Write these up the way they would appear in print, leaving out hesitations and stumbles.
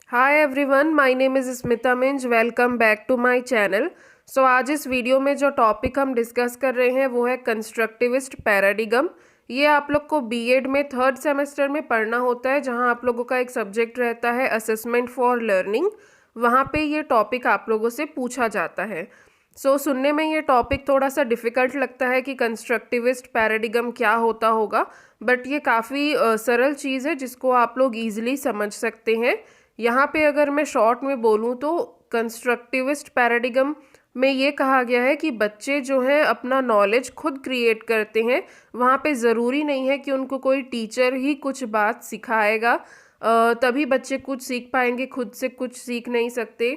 Hi everyone, my name is Smita Minj. Welcome back to my channel. So आज इस video में जो टॉपिक हम डिस्कस कर रहे हैं वो है कंस्ट्रक्टिविस्ट पैराडिगम। ये आप लोग को बीएड में थर्ड सेमेस्टर में पढ़ना होता है, जहां आप लोगों का एक सब्जेक्ट रहता है असेसमेंट फॉर लर्निंग। वहाँ पे ये टॉपिक आप लोगों से पूछा जाता है। सुनने में ये टॉपिक थोड़ा सा डिफ़िकल्ट लगता है कि कंस्ट्रक्टिविस्ट पैराडिगम क्या होता होगा, बट ये काफ़ी सरल चीज़ है जिसको आप लोग ईजिली समझ सकते हैं। यहाँ पे अगर मैं शॉर्ट में बोलूँ तो कंस्ट्रक्टिविस्ट पैराडिगम में ये कहा गया है कि बच्चे जो है अपना नॉलेज खुद क्रिएट करते हैं। वहाँ पे ज़रूरी नहीं है कि उनको कोई टीचर ही कुछ बात सिखाएगा तभी बच्चे कुछ सीख पाएंगे, खुद से कुछ सीख नहीं सकते।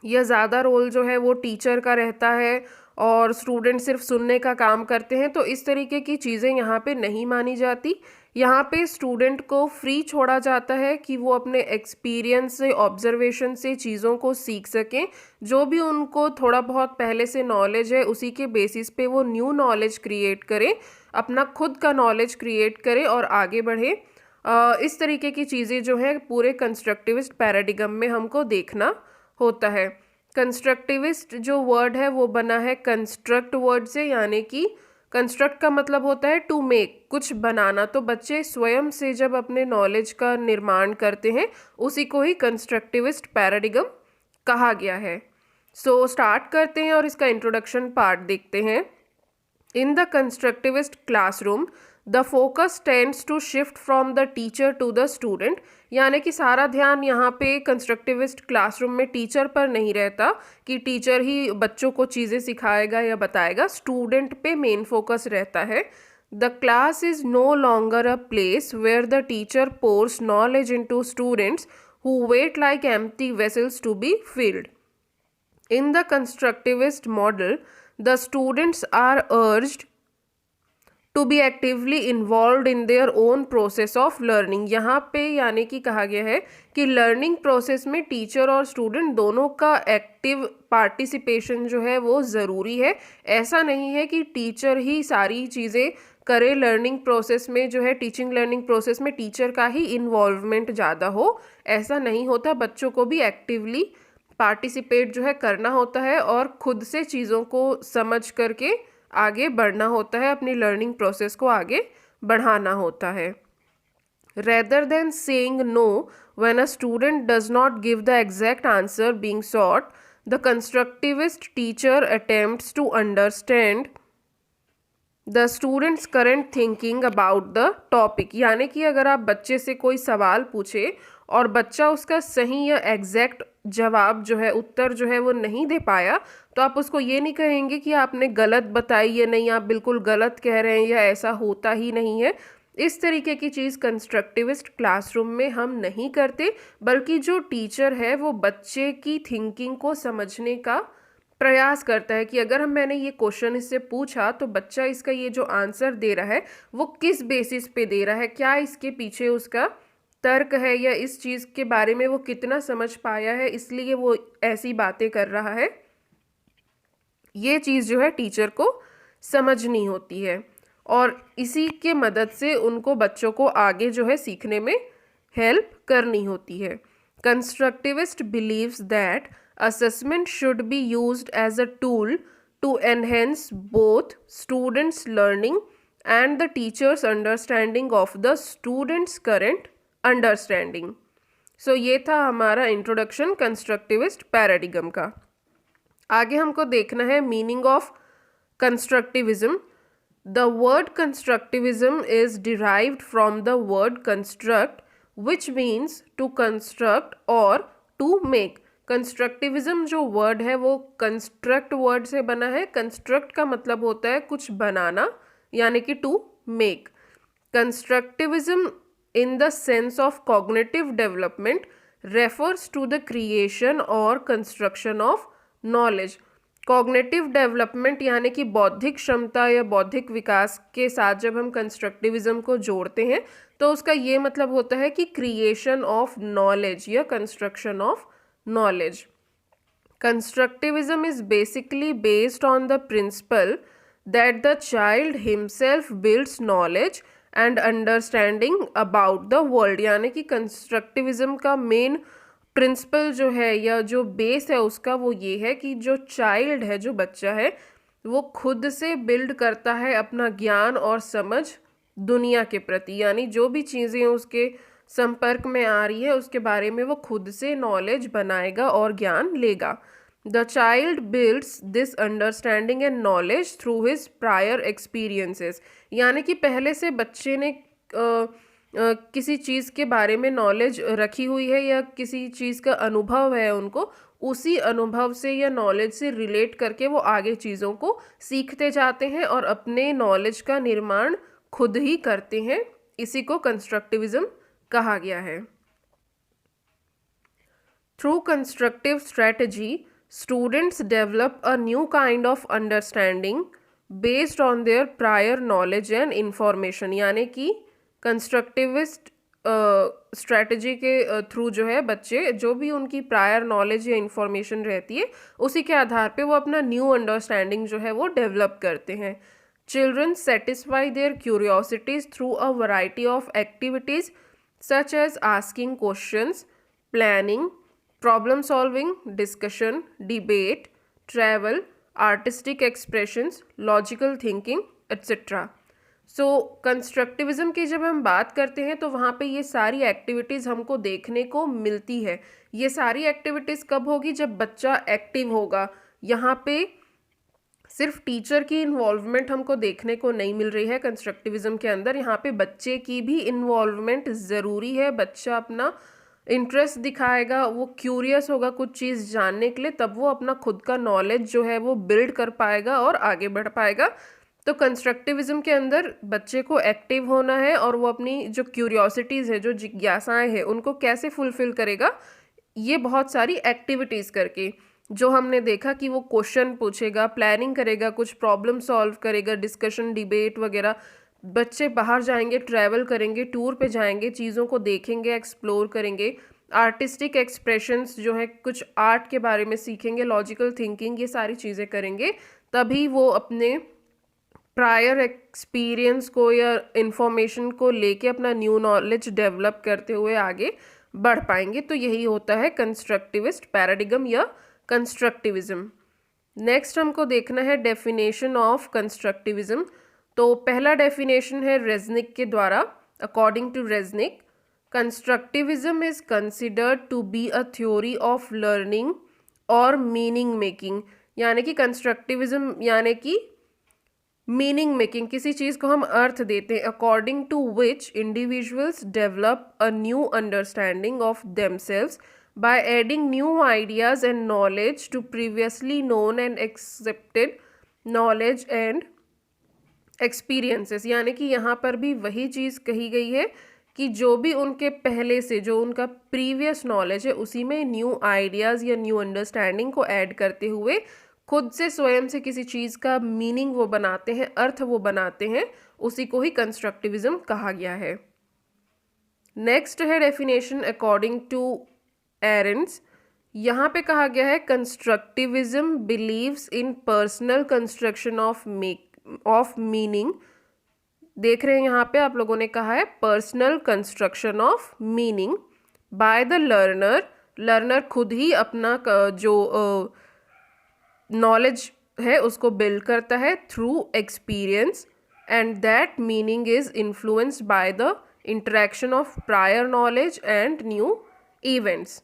यह ज़्यादा रोल जो है वो टीचर का रहता है और स्टूडेंट सिर्फ सुनने का काम करते हैं। तो इस तरीके की चीज़ें यहाँ पे नहीं मानी जाती। यहाँ पे स्टूडेंट को फ्री छोड़ा जाता है कि वो अपने एक्सपीरियंस से, ऑब्जर्वेशन से चीज़ों को सीख सकें। जो भी उनको थोड़ा बहुत पहले से नॉलेज है उसी के बेसिस पे वो न्यू नॉलेज क्रिएट करें, अपना खुद का नॉलेज क्रिएट करें और आगे बढ़े। इस तरीके की चीज़ें जो है पूरे कंस्ट्रक्टिविस्ट पैराडिगम में हमको देखना होता है। कंस्ट्रक्टिविस्ट जो वर्ड है वो बना है कंस्ट्रक्ट वर्ड से, यानी कि कंस्ट्रक्ट का मतलब होता है टू मेक, कुछ बनाना। तो बच्चे स्वयं से जब अपने नॉलेज का निर्माण करते हैं उसी को ही कंस्ट्रक्टिविस्ट पैराडिगम कहा गया है। स्टार्ट करते हैं और इसका इंट्रोडक्शन पार्ट देखते हैं। In the constructivist classroom, the focus tends to shift from the teacher to the student। यानी कि सारा ध्यान यहाँ पे कंस्ट्रक्टिविस्ट क्लासरूम में टीचर पर नहीं रहता कि टीचर ही बच्चों को चीज़ें सिखाएगा या बताएगा, स्टूडेंट पे मेन फोकस रहता है। The class is no longer a place where the teacher pours knowledge into students who wait like empty vessels to be filled. In the constructivist model, the students are urged to be actively involved in their own process of learning। यहाँ पे यानी कि कहा गया है कि learning process में teacher और स्टूडेंट दोनों का एक्टिव पार्टिसिपेशन जो है वो ज़रूरी है। ऐसा नहीं है कि टीचर ही सारी चीज़ें करे। लर्निंग प्रोसेस में जो है, टीचिंग लर्निंग प्रोसेस में टीचर का ही इन्वॉल्वमेंट ज़्यादा हो, ऐसा नहीं होता। बच्चों को भी एक्टिवली पार्टिसिपेट जो है करना होता है और खुद से चीज़ों को समझ करके आगे बढ़ना होता है, अपनी लर्निंग प्रोसेस को आगे बढ़ाना होता है। Rather than saying no when a student does not give the exact answer being sought, the constructivist teacher attempts to understand the students current thinking about the topic. यानी कि अगर आप बच्चे से कोई सवाल पूछे और बच्चा उसका सही या एग्जैक्ट जवाब जो है, उत्तर जो है वो नहीं दे पाया, तो आप उसको ये नहीं कहेंगे कि आपने गलत बताई या नहीं, आप बिल्कुल गलत कह रहे हैं या ऐसा होता ही नहीं है। इस तरीके की चीज़ कंस्ट्रक्टिविस्ट क्लासरूम में हम नहीं करते, बल्कि जो टीचर है वो बच्चे की थिंकिंग को समझने का प्रयास करता है कि अगर मैंने ये क्वेश्चन इससे पूछा तो बच्चा इसका ये जो आंसर दे रहा है वो किस बेसिस पे दे रहा है, क्या इसके पीछे उसका तर्क है या इस चीज़ के बारे में वो कितना समझ पाया है, इसलिए वो ऐसी बातें कर रहा है। ये चीज़ जो है टीचर को समझनी होती है और इसी के मदद से उनको, बच्चों को आगे जो है सीखने में हेल्प करनी होती है। Constructivist believes that assessment should be used as a tool to enhance both students' learning and the teacher's understanding of the students' current understanding। ये था हमारा इंट्रोडक्शन कंस्ट्रक्टिविस्ट पैराडिगम का। आगे हमको देखना है meaning of constructivism. The word constructivism is derived from the word construct which means to construct और to make. Constructivism जो वर्ड है वो कंस्ट्रक्ट वर्ड से बना है। कंस्ट्रक्ट का मतलब होता है कुछ बनाना, यानी कि to make. Constructivism in the sense of cognitive development refers to the creation और construction of knowledge. Cognitive development यानी कि बौद्धिक क्षमता या बौद्धिक विकास के साथ जब हम कंस्ट्रक्टिविज्म को जोड़ते हैं तो उसका ये मतलब होता है कि क्रिएशन ऑफ नॉलेज या construction of knowledge। Constructivism is basically based on the principle that the child himself builds knowledge and understanding about the world। यानी कि कंस्ट्रक्टिविज्म का मेन प्रिंसिपल जो है या जो बेस है उसका वो ये है कि जो चाइल्ड है, जो बच्चा है, वो खुद से बिल्ड करता है अपना ज्ञान और समझ दुनिया के प्रति, यानी जो भी चीज़ें उसके संपर्क में आ रही है उसके बारे में वो खुद से नॉलेज बनाएगा और ज्ञान लेगा। The child builds this understanding and knowledge through his prior experiences, यानी कि पहले से बच्चे ने किसी चीज़ के बारे में नॉलेज रखी हुई है या किसी चीज़ का अनुभव है उनको, उसी अनुभव से या नॉलेज से रिलेट करके वो आगे चीज़ों को सीखते जाते हैं और अपने नॉलेज का निर्माण खुद ही करते हैं। इसी को कंस्ट्रक्टिविज्म कहा गया है। Through constructive strategy students develop a new kind of understanding based on their prior knowledge and information, यानी कि कंस्ट्रक्टिविस्ट स्ट्रेटजी के थ्रू जो है बच्चे जो भी उनकी प्रायर नॉलेज या इंफॉर्मेशन रहती है उसी के आधार पे वो अपना न्यू अंडरस्टैंडिंग जो है वो डेवलप करते हैं। Children satisfy their curiosities through a variety of activities such as asking questions, planning, problem solving, discussion, debate, travel, artistic expressions, logical thinking etcetera. So constructivism की जब हम बात करते हैं तो वहाँ पे ये सारी एक्टिविटीज़ हमको देखने को मिलती है। ये सारी एक्टिविटीज़ कब होगी? जब बच्चा एक्टिव होगा। यहाँ पे सिर्फ टीचर की इन्वॉल्वमेंट हमको देखने को नहीं मिल रही है कंस्ट्रक्टिविज्म के अंदर, यहाँ पे बच्चे की भी इन्वॉल्वमेंट ज़रूरी है। बच्चा अपना इंटरेस्ट दिखाएगा, वो क्यूरियस होगा कुछ चीज़ जानने के लिए, तब वो अपना खुद का नॉलेज जो है वो बिल्ड कर पाएगा और आगे बढ़ पाएगा। तो कंस्ट्रक्टिविज्म के अंदर बच्चे को एक्टिव होना है और वो अपनी जो क्यूरियोसिटीज़ है, जो जिज्ञासाएं हैं, उनको कैसे फुलफिल करेगा? ये बहुत सारी एक्टिविटीज़ करके, जो हमने देखा कि वो क्वेश्चन पूछेगा, प्लानिंग करेगा, कुछ प्रॉब्लम सॉल्व करेगा, डिस्कशन, डिबेट वगैरह। बच्चे बाहर जाएंगे, ट्रैवल करेंगे, टूर पे जाएंगे, चीज़ों को देखेंगे, एक्सप्लोर करेंगे, आर्टिस्टिक एक्सप्रेशंस जो है कुछ आर्ट के बारे में सीखेंगे, लॉजिकल थिंकिंग, ये सारी चीज़ें करेंगे, तभी वो अपने प्रायर एक्सपीरियंस को या इंफॉर्मेशन को लेके अपना न्यू नॉलेज डेवलप करते हुए आगे बढ़ पाएंगे। तो यही होता है कंस्ट्रक्टिविस्ट पैराडिगम या कंस्ट्रक्टिविज्म। नेक्स्ट हमको देखना है डेफिनेशन ऑफ कंस्ट्रक्टिविज्म। तो पहला डेफिनेशन है रेजनिक के द्वारा। According to Resnick, constructivism is considered to be a theory of learning और मीनिंग मेकिंग, यानी कि कंस्ट्रक्टिविज्म यानी कि मीनिंग मेकिंग, किसी चीज़ को हम अर्थ देते हैं। According to which individuals develop a new understanding of themselves by adding new ideas and knowledge to previously known and accepted knowledge and experiences, यानी कि यहाँ पर भी वही चीज़ कही गई है कि जो भी उनके पहले से जो उनका प्रीवियस नॉलेज है उसी में न्यू आइडियाज़ या न्यू अंडरस्टैंडिंग को ऐड करते हुए खुद से स्वयं से किसी चीज़ का मीनिंग वो बनाते हैं, अर्थ वो बनाते हैं, उसी को ही कंस्ट्रक्टिविज्म कहा गया है। नेक्स्ट है डेफिनेशन अकॉर्डिंग टू एरेंस। यहाँ पे कहा गया है constructivism believes in personal construction of meaning. देख रहे हैं यहाँ पे आप लोगों ने कहा है personal construction of meaning by the learner. Learner खुद ही अपना जो नॉलेज है उसको बिल्ड करता है through experience, and that meaning is influenced by the interaction of prior knowledge and new events.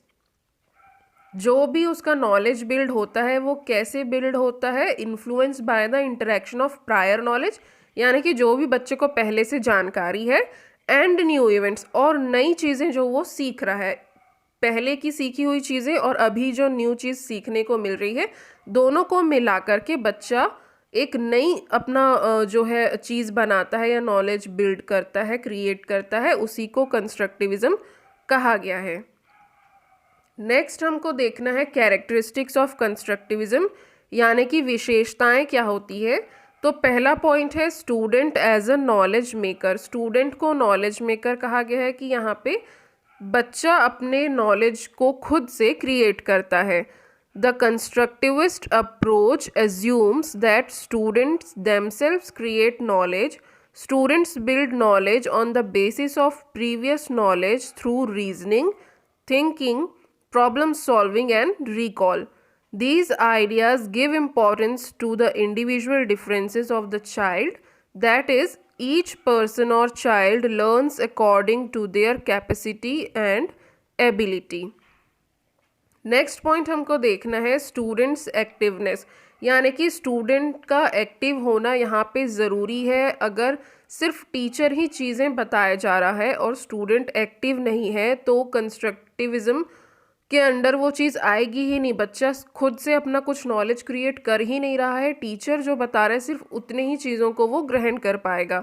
जो भी उसका नॉलेज बिल्ड होता है वो कैसे बिल्ड होता है? Influence by the interaction of prior knowledge, यानी कि जो भी बच्चे को पहले से जानकारी है, एंड न्यू इवेंट्स, और नई चीज़ें जो वो सीख रहा है, पहले की सीखी हुई चीज़ें और अभी जो न्यू चीज़ सीखने को मिल रही है, दोनों को मिला करके बच्चा एक नई अपना जो है चीज़ बनाता है या नॉलेज बिल्ड करता है, क्रिएट करता है, उसी को कंस्ट्रक्टिविज्म कहा गया है। नेक्स्ट हमको देखना है कैरेक्टरिस्टिक्स ऑफ कंस्ट्रक्टिविज्म, यानी कि विशेषताएं क्या होती है। तो पहला पॉइंट है student as a knowledge maker. Student को नॉलेज मेकर कहा गया है कि यहाँ पे बच्चा अपने नॉलेज को खुद से क्रिएट करता है। The constructivist approach assumes that students themselves create knowledge. Students build knowledge on the basis of previous knowledge through reasoning, thinking, problem solving and recall. These ideas give importance to the individual differences of the child, that is, each person or child learns according to their capacity and ability. Next point हमको देखना है students activeness, यानी कि student का active होना यहाँ पे ज़रूरी है। अगर सिर्फ टीचर ही चीज़ें बताया जा रहा है और स्टूडेंट एक्टिव नहीं है तो कंस्ट्रक्टिविज़म के अंडर वो चीज़ आएगी ही नहीं। बच्चा खुद से अपना कुछ नॉलेज क्रिएट कर ही नहीं रहा है, टीचर जो बता रहा है सिर्फ उतने ही चीज़ों को वो ग्रहण कर पाएगा।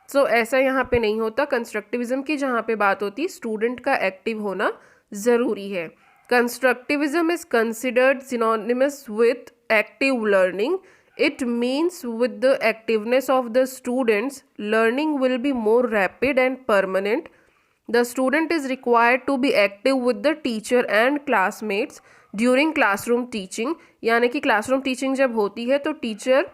सो ऐसा यहाँ पे नहीं होता। कंस्ट्रक्टिविज़म की जहाँ पे बात होती है स्टूडेंट का एक्टिव होना ज़रूरी है। Constructivism is considered synonymous with active learning. It means with the activeness of the students, learning will be more rapid and permanent. The student is required to be active with the teacher and classmates during classroom teaching. यानी कि classroom teaching जब होती है तो teacher,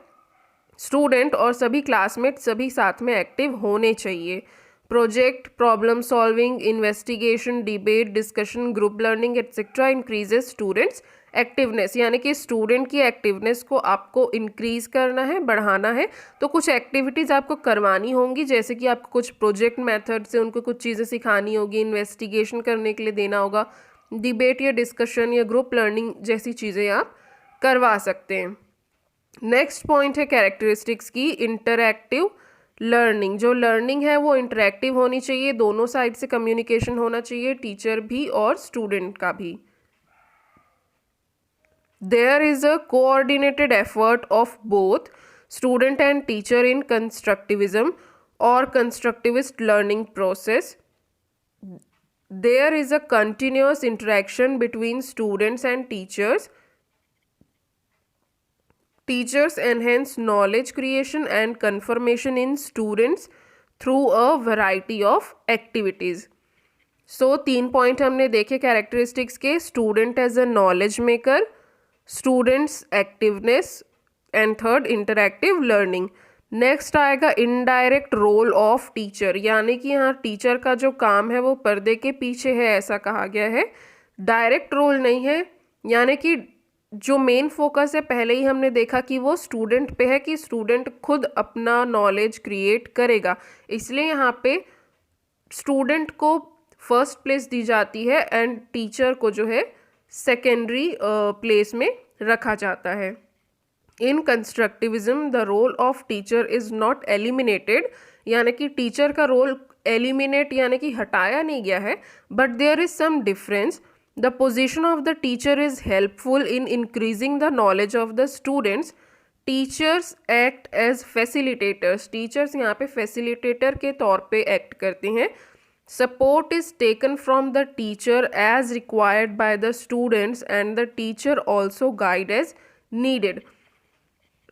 student और सभी classmate सभी साथ में एक्टिव होने चाहिए। Project, problem solving, investigation, debate, discussion, group learning etcetera increases students activeness, यानी कि स्टूडेंट की एक्टिवनेस को आपको इंक्रीज करना है, बढ़ाना है तो कुछ एक्टिविटीज़ आपको करवानी होंगी, जैसे कि आपको कुछ प्रोजेक्ट मेथड से उनको कुछ चीज़ें सिखानी होगी, इन्वेस्टिगेशन करने के लिए देना होगा, डिबेट या डिस्कशन या ग्रुप लर्निंग जैसी चीज़ें आप करवा सकते हैं। नेक्स्ट पॉइंट है कैरेक्टरिस्टिक्स की इंटरैक्टिव लर्निंग। जो लर्निंग है वो इंटरैक्टिव होनी चाहिए, दोनों साइड से कम्युनिकेशन होना चाहिए, टीचर भी और स्टूडेंट का भी। There is a coordinated effort of both student and teacher in constructivism और constructivist learning process. There is a continuous interaction between students and teachers. Teachers enhance knowledge creation and confirmation in students through a variety of activities. So 3 point हमने देखे characteristics के, student as a knowledge maker, students activeness and third interactive learning. Next आएगा indirect role of teacher, यानी कि यहाँ teacher का जो काम है वो पर्दे के पीछे है ऐसा कहा गया है, डायरेक्ट रोल नहीं है। यानी कि जो मेन फोकस है पहले ही हमने देखा कि वो स्टूडेंट पे है कि स्टूडेंट खुद अपना नॉलेज क्रिएट करेगा, इसलिए यहाँ पे स्टूडेंट को फर्स्ट प्लेस दी जाती है एंड टीचर को जो है सेकेंडरी प्लेस में रखा जाता है। In constructivism the role of teacher is not eliminated, यानी कि टीचर का रोल एलिमिनेट यानी कि हटाया नहीं गया है, but there is some difference. The position of the teacher is helpful in increasing the knowledge of the students. Teachers act as facilitators. Teachers यहाँ पे facilitator के तौर पे act करते हैं. Support is taken from the teacher as required by the students and the teacher also guide as needed.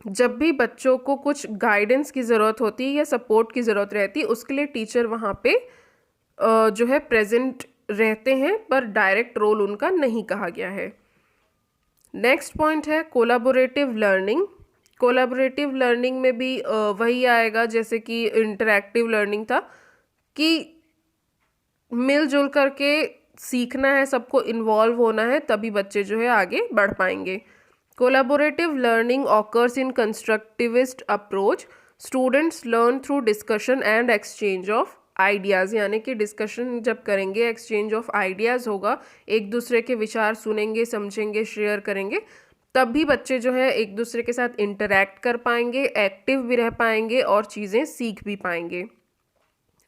जब भी बच्चों को कुछ गाइडेंस की ज़रूरत होती है या सपोर्ट की ज़रूरत रहती है उसके लिए टीचर वहाँ पे जो है प्रेजेंट रहते हैं, पर डायरेक्ट रोल उनका नहीं कहा गया है। नेक्स्ट पॉइंट है कोलैबोरेटिव लर्निंग। कोलैबोरेटिव लर्निंग में भी वही आएगा जैसे कि इंटरैक्टिव लर्निंग था कि मिलजुल करके सीखना है, सबको इन्वॉल्व होना है, तभी बच्चे जो है आगे बढ़ पाएंगे। Collaborative learning occurs in constructivist approach. Students learn through discussion and exchange of ideas, यानी कि डिस्कशन जब करेंगे, एक्सचेंज ऑफ आइडियाज़ होगा, एक दूसरे के विचार सुनेंगे, समझेंगे, शेयर करेंगे, तब भी बच्चे जो है एक दूसरे के साथ इंटरैक्ट कर पाएंगे, एक्टिव भी रह पाएंगे और चीज़ें सीख भी पाएंगे।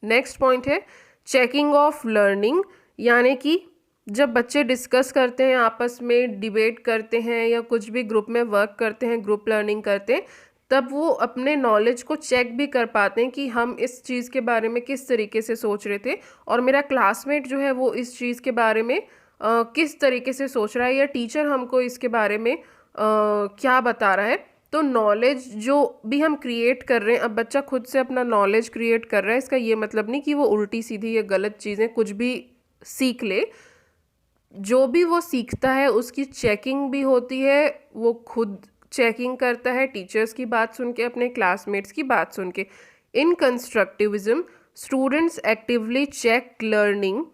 नेक्स्ट पॉइंट है चेकिंग ऑफ लर्निंग, यानी कि जब बच्चे डिस्कस करते हैं, आपस में डिबेट करते हैं या कुछ भी ग्रुप में वर्क करते हैं, ग्रुप लर्निंग करते हैं, तब वो अपने नॉलेज को चेक भी कर पाते हैं कि हम इस चीज़ के बारे में किस तरीके से सोच रहे थे और मेरा क्लासमेट जो है वो इस चीज़ के बारे में किस तरीके से सोच रहा है या टीचर हमको इसके बारे में क्या बता रहा है। तो नॉलेज जो भी हम क्रिएट कर रहे हैं, अब बच्चा खुद से अपना नॉलेज क्रिएट कर रहा है, इसका ये मतलब नहीं कि वो उल्टी सीधी या गलत चीज़ें कुछ भी सीख ले। जो भी वो सीखता है उसकी चेकिंग भी होती है, वो खुद चेकिंग करता है टीचर्स की बात सुन के, अपने क्लासमेट्स की बात सुन के। In constructivism students actively check learning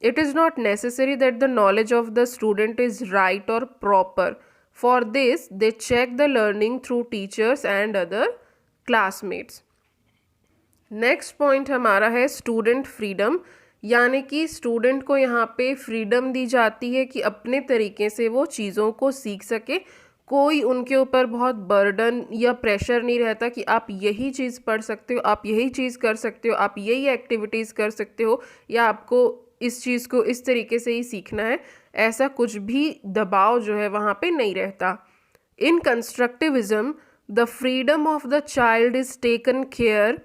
It is not necessary that the knowledge of the student is right or proper. For this, they check the learning through teachers and other classmates. Next point हमारा है student freedom, यानी कि student को यहाँ पे freedom दी जाती है कि अपने तरीके से वो चीज़ों को सीख सके। कोई उनके ऊपर बहुत बर्डन या प्रेशर नहीं रहता कि आप यही चीज़ पढ़ सकते हो, आप यही चीज़ कर सकते हो, आप यही एक्टिविटीज़ कर सकते हो, या आपको इस चीज़ को इस तरीके से ही सीखना है। ऐसा कुछ भी दबाव जो है वहाँ पे नहीं रहता। In constructivism the freedom of the child is taken care.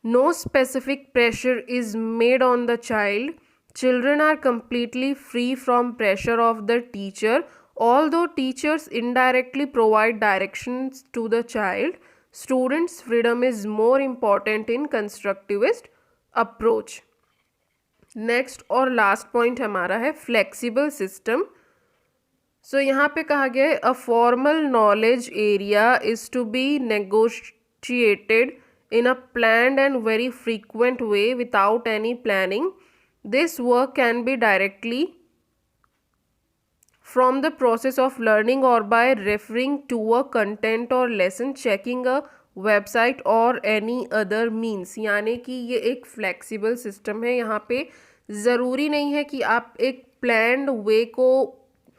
No specific pressure is made on the child. Children are completely free from pressure of the teacher. Although teachers indirectly provide directions to the child, students' freedom is more important in constructivist approach. Next और last point हमारा है flexible system. So यहाँ पे कहा गया है a formal knowledge area is to be negotiated in a planned and very frequent way without any planning. This work can be directly from the process of learning or by referring to a content or lesson, checking a website or any other means. यानी कि ये एक flexible system है। यहाँ पे ज़रूरी नहीं है कि आप एक planned way को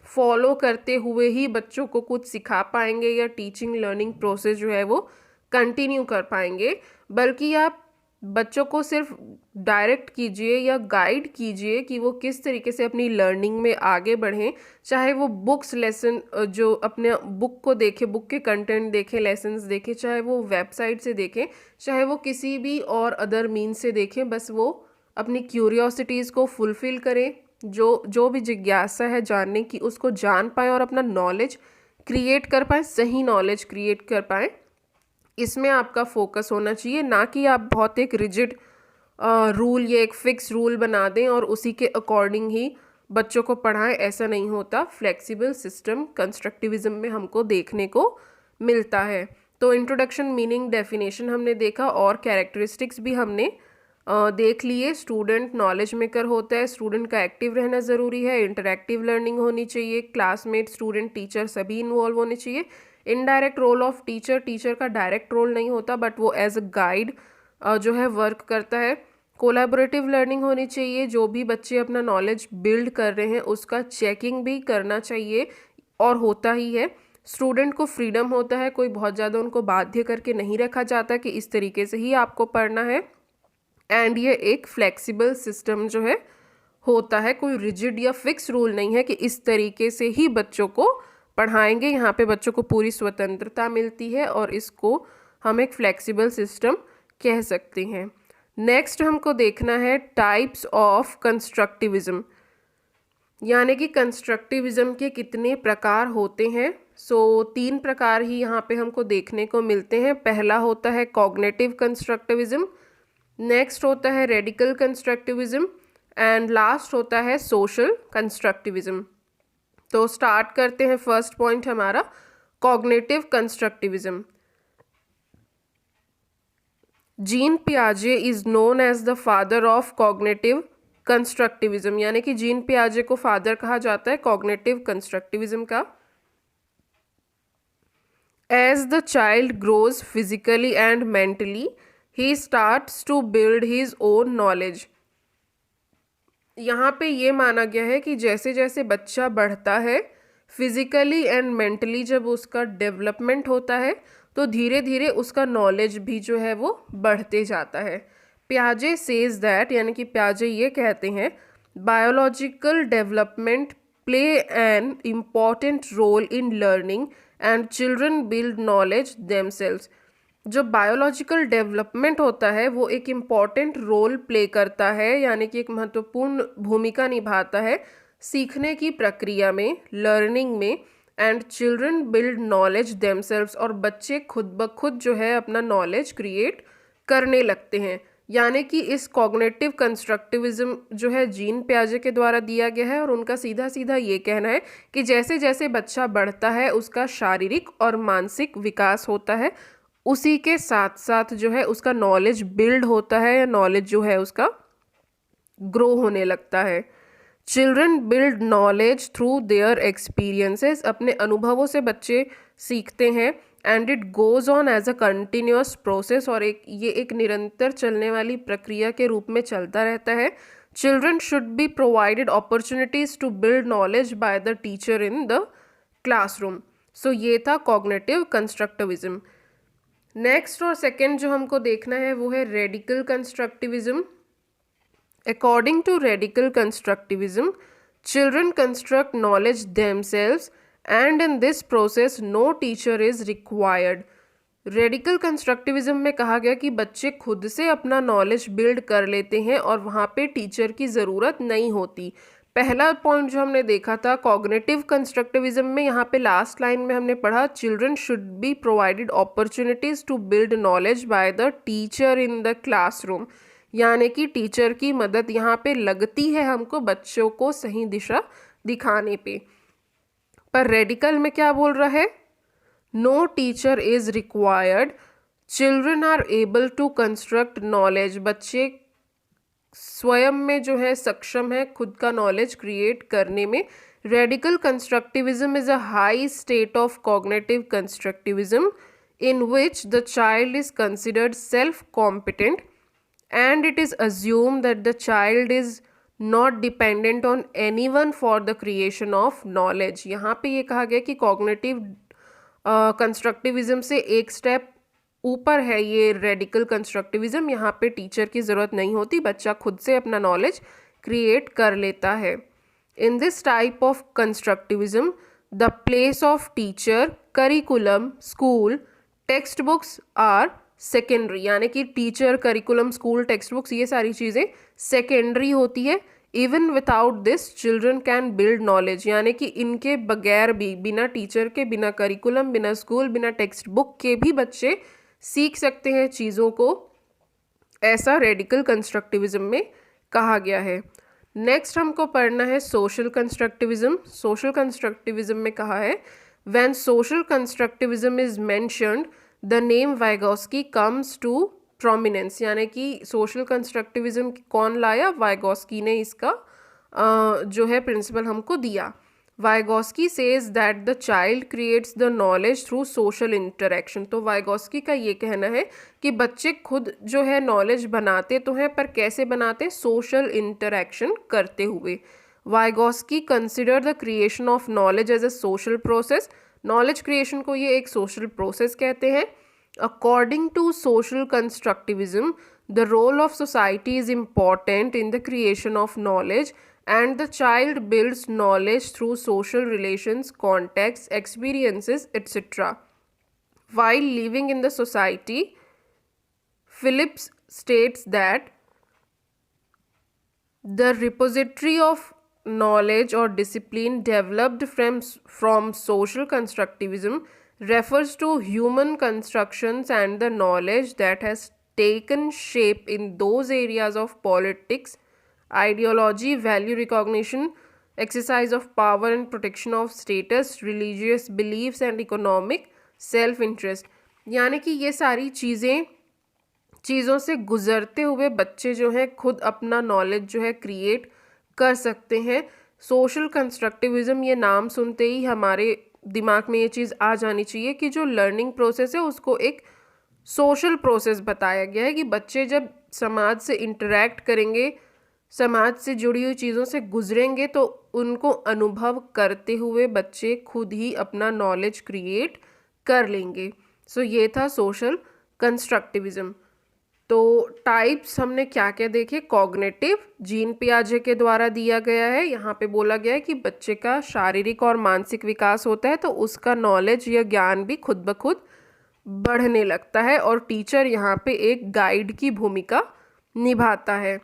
फॉलो करते हुए ही बच्चों को कुछ सिखा पाएंगे या टीचिंग लर्निंग प्रोसेस जो है वो कंटिन्यू कर पाएंगे, बल्कि आप बच्चों को सिर्फ डायरेक्ट कीजिए या गाइड कीजिए कि वो किस तरीके से अपनी लर्निंग में आगे बढ़ें। चाहे वो बुक्स लेसन जो अपने बुक को देखें, बुक के कंटेंट देखें, लेसन्स देखें, चाहे वो वेबसाइट से देखें, चाहे वो किसी भी और अदर मीन्स से देखें, बस वो अपनी क्यूरियोसिटीज़ को फुलफ़िल करें। जो भी जिज्ञासा है जानने की उसको जान पाएँ और अपना नॉलेज क्रिएट कर पाएँ, सही नॉलेज क्रिएट कर पाएँ। इसमें आपका फोकस होना चाहिए, ना कि आप बहुत एक रिजिड रूल या एक फिक्स रूल बना दें और उसी के अकॉर्डिंग ही बच्चों को पढ़ाएं। ऐसा नहीं होता। फ्लेक्सिबल सिस्टम कंस्ट्रक्टिविज्म में हमको देखने को मिलता है। तो इंट्रोडक्शन, मीनिंग, डेफिनेशन हमने देखा और कैरेक्टरिस्टिक्स भी हमने देख लिए। स्टूडेंट नॉलेज मेकर होता है, स्टूडेंट का एक्टिव रहना ज़रूरी है, इंटरैक्टिव लर्निंग होनी चाहिए, क्लासमेट, स्टूडेंट, टीचर सभी इन्वॉल्व होने चाहिए। Indirect role of teacher, teacher का डायरेक्ट रोल नहीं होता बट वो एज अ गाइड जो है वर्क करता है। कोलैबोरेटिव लर्निंग होनी चाहिए, जो भी बच्चे अपना नॉलेज बिल्ड कर रहे हैं उसका चेकिंग भी करना चाहिए और होता ही है। स्टूडेंट को फ्रीडम होता है, कोई बहुत ज़्यादा उनको बाध्य करके नहीं रखा जाता कि इस तरीके से ही आपको पढ़ना है। एंड ये एक फ्लेक्सिबल सिस्टम जो है होता है, कोई रिजिड या फिक्स रूल नहीं है कि इस तरीके से ही बच्चों को पढ़ाएंगे। यहाँ पे बच्चों को पूरी स्वतंत्रता मिलती है और इसको हम एक फ्लेक्सिबल सिस्टम कह सकते हैं। नेक्स्ट हमको देखना है टाइप्स ऑफ कंस्ट्रक्टिविज्म, यानी कि कंस्ट्रक्टिविज्म के कितने प्रकार होते हैं। सो 3 प्रकार ही यहाँ पे हमको देखने को मिलते हैं। पहला होता है कॉग्निटिव कंस्ट्रक्टिविज्म, नेक्स्ट होता है रेडिकल कंस्ट्रक्टिविज्म एंड लास्ट होता है सोशल कंस्ट्रक्टिविज्म। तो स्टार्ट करते हैं। फर्स्ट पॉइंट हमारा कॉग्निटिव कंस्ट्रक्टिविज्म। जीन पियाजे is known as the father of cognitive constructivism, यानी कि जीन पियाजे को फादर कहा जाता है कॉग्निटिव कंस्ट्रक्टिविज्म का। As the child grows physically and mentally he starts to build his own knowledge. यहाँ पे ये माना गया है कि जैसे जैसे बच्चा बढ़ता है फिजिकली एंड मेंटली, जब उसका डेवलपमेंट होता है तो धीरे धीरे उसका नॉलेज भी जो है वो बढ़ते जाता है। पियाजे सेज दैट, यानी कि पियाजे ये कहते हैं biological development play an important role in learning and children build knowledge themselves. जो बायोलॉजिकल डेवलपमेंट होता है वो एक इम्पॉर्टेंट रोल प्ले करता है, यानी कि एक महत्वपूर्ण भूमिका निभाता है सीखने की प्रक्रिया में, लर्निंग में। And children build knowledge themselves, और बच्चे खुद ब खुद जो है अपना नॉलेज क्रिएट करने लगते हैं। यानी कि इस कॉग्निटिव कंस्ट्रक्टिविज्म जो है जीन पियाजे के द्वारा दिया गया है और उनका सीधा सीधा ये कहना है कि जैसे जैसे बच्चा बढ़ता है उसका शारीरिक और मानसिक विकास होता है, उसी के साथ साथ जो है उसका नॉलेज बिल्ड होता है या नॉलेज जो है उसका ग्रो होने लगता है। Children build knowledge through their experiences, अपने अनुभवों से बच्चे सीखते हैं। And it goes on as a continuous process, और ये एक निरंतर चलने वाली प्रक्रिया के रूप में चलता रहता है। Children should be provided opportunities to build knowledge by the teacher in the classroom. So ये था कॉग्निटिव कंस्ट्रक्टिविज्म। नेक्स्ट और सेकेंड जो हमको देखना है वो है radical constructivism. According to radical constructivism, children construct knowledge themselves, and in this process no teacher is required. Radical constructivism में कहा गया कि बच्चे खुद से अपना नॉलेज बिल्ड कर लेते हैं और वहाँ पे टीचर की ज़रूरत नहीं होती। पहला पॉइंट जो हमने देखा था कॉग्निटिव कंस्ट्रक्टिविज्म में, यहाँ पे लास्ट लाइन में हमने पढ़ा children should be provided opportunities to build knowledge by the teacher in the classroom, यानी कि टीचर की मदद यहाँ पे लगती है हमको बच्चों को सही दिशा दिखाने पे। पर रेडिकल में क्या बोल रहा है, no teacher is required, children are able to construct knowledge, बच्चे स्वयं में जो है सक्षम है खुद का नॉलेज क्रिएट करने में। Radical constructivism is a high state of cognitive constructivism in which the child is considered self competent and it is assumed that the child is not dependent on anyone for the creation of knowledge। यहाँ पे ये कहा गया कि cognitive constructivism से एक step ऊपर है ये रेडिकल कंस्ट्रक्टिविज्म। यहाँ पे टीचर की ज़रूरत नहीं होती, बच्चा खुद से अपना नॉलेज क्रिएट कर लेता है। In this type of constructivism the place of teacher, curriculum, school, text books are secondary, यानी कि teacher, curriculum, school, text books ये सारी चीज़ें सेकेंडरी होती है। Even without this children can build knowledge, यानी कि इनके बगैर भी, बिना टीचर के, बिना करिकुलम, बिना स्कूल, बिना टेक्स्ट बुक के भी बच्चे सीख सकते हैं चीज़ों को, ऐसा रेडिकल कंस्ट्रक्टिविज्म में कहा गया है। नेक्स्ट हमको पढ़ना है सोशल कंस्ट्रक्टिविज्म। सोशल कंस्ट्रक्टिविज्म में कहा है when social constructivism is mentioned the name Vygotsky comes to prominence, यानी कि सोशल कंस्ट्रक्टिविज्म कौन लाया, वाइगॉस्की ने इसका जो है प्रिंसिपल हमको दिया। Vygotsky says that the child creates the knowledge through social interaction. तो वाइगॉस्की का ये कहना है कि बच्चे खुद जो है नॉलेज बनाते तो हैं, पर कैसे बनाते, सोशल इंटरेक्शन करते हुए। Vygotsky consider the creation of knowledge as a social process, knowledge creation को ये एक सोशल प्रोसेस कहते हैं। According to social constructivism the role of society is important in the creation of knowledge and the child builds knowledge through social relations, contexts, experiences, etc. While living in the society, Phillips states that the repository of knowledge or discipline developed from social constructivism refers to human constructions and the knowledge that has taken shape in those areas of politics, ideology, value recognition, exercise of power and protection of status, religious beliefs and economic self interest। यानी कि ये सारी चीज़ों से गुजरते हुए बच्चे जो हैं खुद अपना नॉलेज जो है क्रिएट कर सकते हैं। सोशल कंस्ट्रक्टिविज्म ये नाम सुनते ही हमारे दिमाग में ये चीज़ आ जानी चाहिए कि जो लर्निंग प्रोसेस है उसको एक सोशल प्रोसेस बताया गया है कि बच्चे जब समाज से इंटरेक्ट करेंगे, समाज से जुड़ी हुई चीज़ों से गुजरेंगे, तो उनको अनुभव करते हुए बच्चे खुद ही अपना नॉलेज क्रिएट कर लेंगे। सो ये था सोशल कंस्ट्रक्टिविज्म। तो टाइप्स हमने क्या क्या देखे, कॉग्निटिव जीन पियाजे के द्वारा दिया गया है। यहाँ पे बोला गया है कि बच्चे का शारीरिक और मानसिक विकास होता है तो उसका नॉलेज या ज्ञान भी खुद ब खुद बढ़ने लगता है, और टीचर यहाँ पे एक गाइड की भूमिका निभाता है।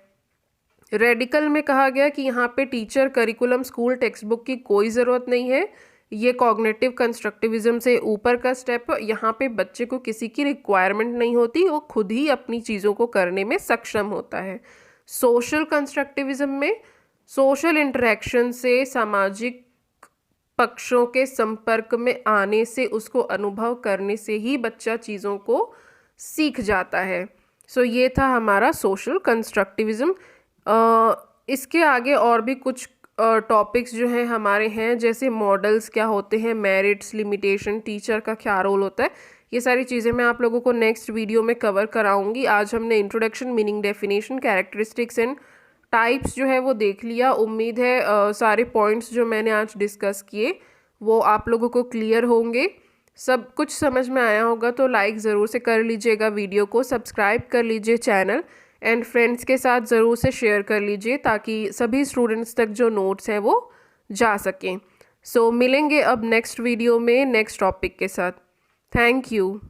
रेडिकल में कहा गया कि यहाँ पे teacher, curriculum, school, text book की कोई ज़रूरत नहीं है, ये कॉग्निटिव कंस्ट्रक्टिविज्म से ऊपर का स्टेप। यहाँ पे बच्चे को किसी की रिक्वायरमेंट नहीं होती, वो खुद ही अपनी चीज़ों को करने में सक्षम होता है। सोशल कंस्ट्रक्टिविज्म में सोशल इंटरेक्शन से, सामाजिक पक्षों के संपर्क में आने से, उसको अनुभव करने से ही बच्चा चीज़ों को सीख जाता है। सो ये था हमारा सोशल कंस्ट्रक्टिविज्म। इसके आगे और भी कुछ टॉपिक्स जो हैं हमारे हैं, जैसे मॉडल्स क्या होते हैं, मेरिट्स, लिमिटेशन, टीचर का क्या रोल होता है, ये सारी चीज़ें मैं आप लोगों को नेक्स्ट वीडियो में कवर कराऊंगी। आज हमने introduction, meaning, definition, characteristics and types जो है वो देख लिया। उम्मीद है सारे पॉइंट्स जो मैंने आज डिस्कस किए वो आप लोगों को क्लियर होंगे, सब कुछ समझ में आया होगा। तो लाइक ज़रूर से कर लीजिएगा वीडियो को, सब्सक्राइब कर लीजिए चैनल एंड फ्रेंड्स के साथ ज़रूर से शेयर कर लीजिए ताकि सभी स्टूडेंट्स तक जो नोट्स हैं वो जा सकें। सो मिलेंगे अब नेक्स्ट वीडियो में नेक्स्ट टॉपिक के साथ। Thank you.